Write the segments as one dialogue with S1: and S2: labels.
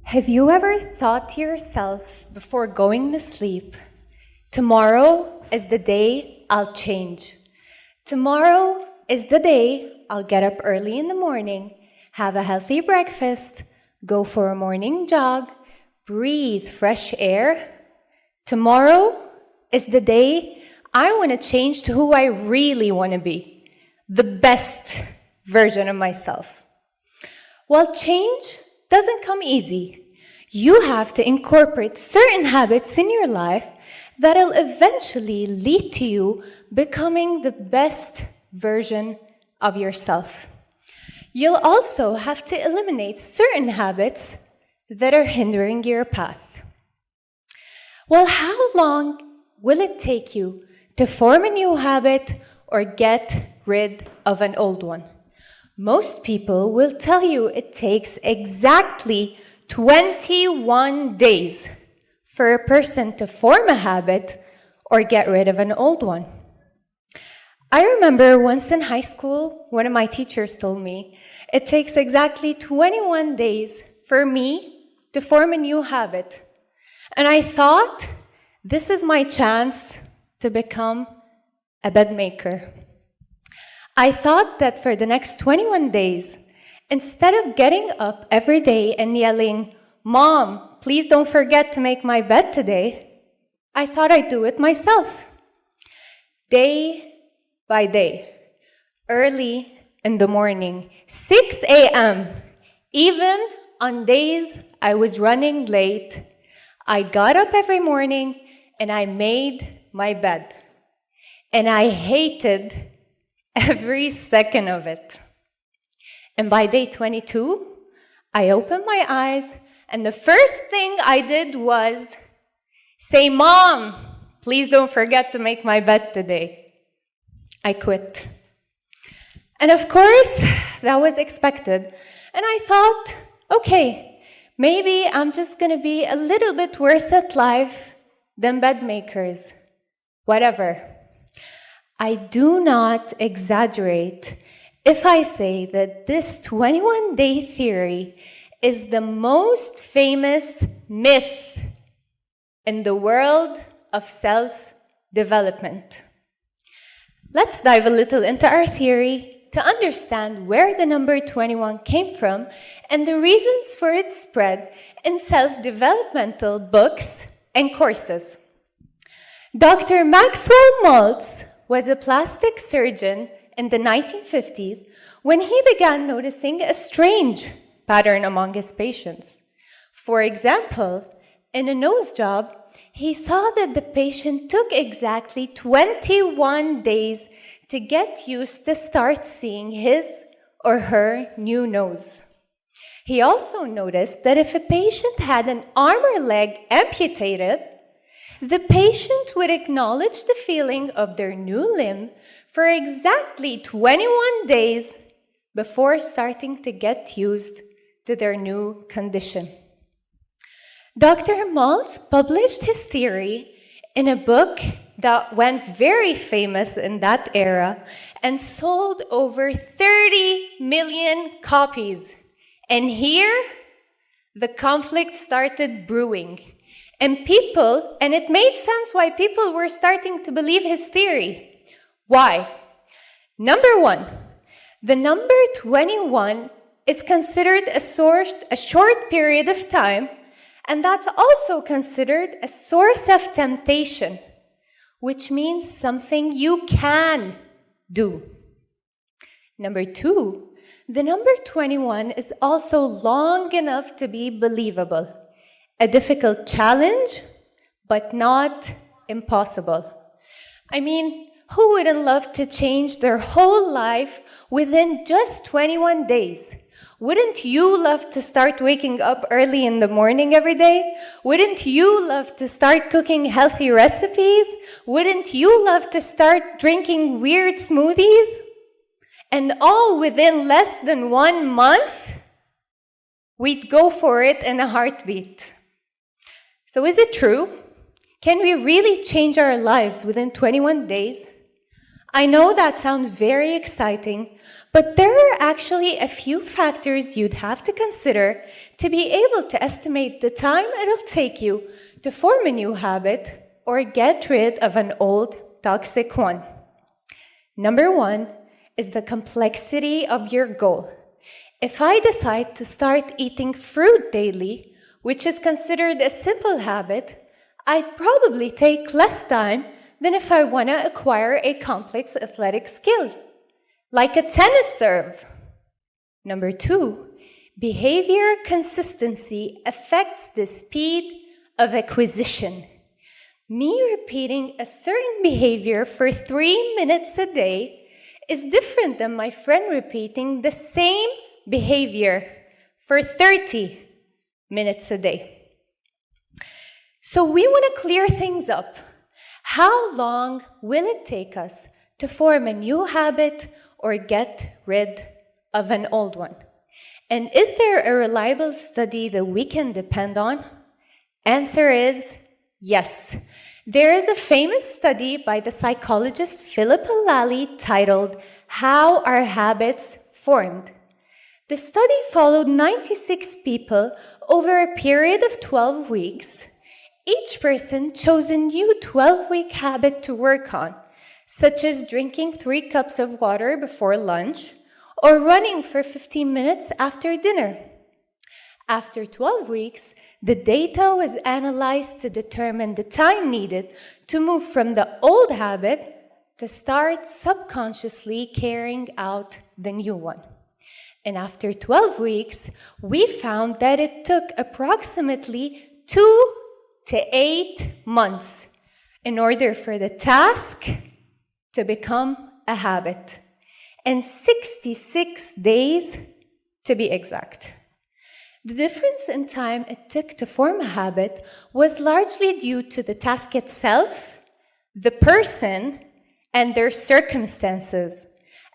S1: Have you ever thought to yourself before going to sleep, tomorrow is the day I'll change. Tomorrow is the day I'll get up early in the morning, have a healthy breakfast, go for a morning jog, breathe fresh air. Tomorrow is the day I want to change to who I really want to be, the best version of myself. Well, change doesn't come easy. You have to incorporate certain habits in your life that'll eventually lead to you becoming the best version of yourself. You'll also have to eliminate certain habits that are hindering your path. Well, how long will it take you to form a new habit or get rid of an old one? Most people will tell you it takes exactly 21 days for a person to form a habit or get rid of an old one. I remember once in high school, one of my teachers told me it takes exactly 21 days for me to form a new habit. And I thought, this is my chance to become a bed maker. I thought that for the next 21 days, instead of getting up every day and yelling, "Mom, please don't forget to make my bed today," I thought I'd do it myself. Day by day, early in the morning, 6 a.m., even on days I was running late, I got up every morning and I made my bed. And I hated every second of it. And by day 22, I opened my eyes, and the first thing I did was say, "Mom, please don't forget to make my bed today." I quit. And of course, that was expected. And I thought, okay, maybe I'm just going to be a little bit worse at life than bed makers. Whatever. I do not exaggerate if I say that this 21-day theory is the most famous myth in the world of self-development. Let's dive a little into our theory to understand where the number 21 came from and the reasons for its spread in self-developmental books and courses. Dr. Maxwell Maltz was a plastic surgeon in the 1950s when he began noticing a strange pattern among his patients. For example, in a nose job, he saw that the patient took exactly 21 days to get used to start seeing his or her new nose. He also noticed that if a patient had an arm or leg amputated, the patient would acknowledge the feeling of their new limb for exactly 21 days before starting to get used to their new condition. Dr. Maltz published his theory in a book that went very famous in that era and sold over 30 million copies. And here, the conflict started brewing. And it made sense why people were starting to believe his theory. Why? Number one, the number 21 is considered a short period of time, and that's also considered a source of temptation, which means something you can do. Number two, the number 21 is also long enough to be believable. A difficult challenge, but not impossible. I mean, who wouldn't love to change their whole life within just 21 days? Wouldn't you love to start waking up early in the morning every day? Wouldn't you love to start cooking healthy recipes? Wouldn't you love to start drinking weird smoothies? And all within less than 1 month? We'd go for it in a heartbeat. So is it true? Can we really change our lives within 21 days? I know that sounds very exciting, But there are actually a few factors you'd have to consider to be able to estimate the time it'll take you to form a new habit or get rid of an old toxic one. Number one is the complexity of your goal. If I decide to start eating fruit daily, which is considered a simple habit, I'd probably take less time than if I want to acquire a complex athletic skill, like a tennis serve. Number two, behavior consistency affects the speed of acquisition. Me repeating a certain behavior for 3 minutes a day is different than my friend repeating the same behavior for 30 minutes a day. So we want to clear things up. How long will it take us to form a new habit or get rid of an old one? And is there a reliable study that we can depend on? Answer is yes. There is a famous study by the psychologist Philip Lally titled How Are Habits Formed? The study followed 96 people over a period of 12 weeks. Each person chose a new 12-week habit to work on, such as drinking 3 cups of water before lunch or running for 15 minutes after dinner. After 12 weeks, the data was analyzed to determine the time needed to move from the old habit to start subconsciously carrying out the new one. And after 12 weeks, we found that it took approximately 2 to 8 months in order for the task to become a habit, and 66 days to be exact. The difference in time it took to form a habit was largely due to the task itself, the person, and their circumstances,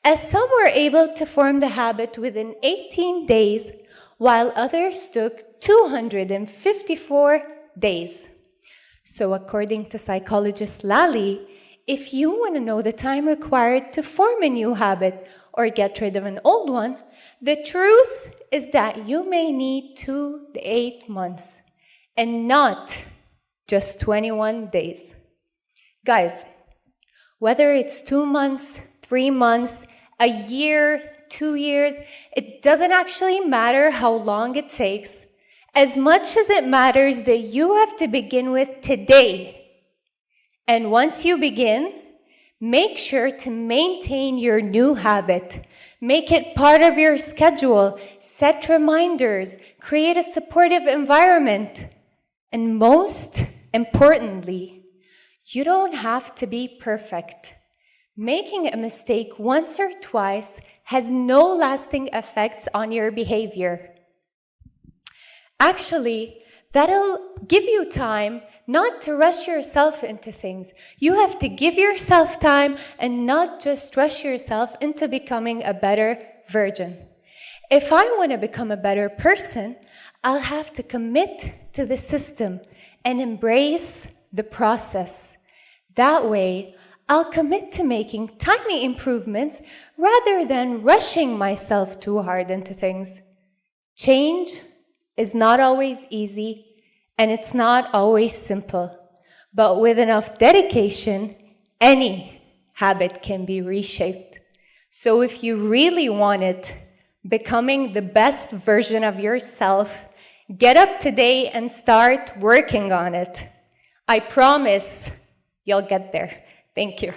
S1: as some were able to form the habit within 18 days, while others took 254 days. So according to psychologist Lally, if you want to know the time required to form a new habit or get rid of an old one, the truth is that you may need 2 to 8 months and not just 21 days. Guys, whether it's 2 months, 3 months, a year, 2 years, it doesn't actually matter how long it takes, as much as it matters that you have to begin with today. And once you begin, make sure to maintain your new habit. Make it part of your schedule, set reminders, create a supportive environment. And most importantly, you don't have to be perfect. Making a mistake once or twice has no lasting effects on your behavior. Actually, that'll give you time not to rush yourself into things. You have to give yourself time and not just rush yourself into becoming a better version. If I want to become a better person, I'll have to commit to the system and embrace the process. That way, I'll commit to making tiny improvements rather than rushing myself too hard into things. Change is not always easy, and it's not always simple. But with enough dedication, any habit can be reshaped. So if you really want it, becoming the best version of yourself, get up today and start working on it. I promise you'll get there. Thank you.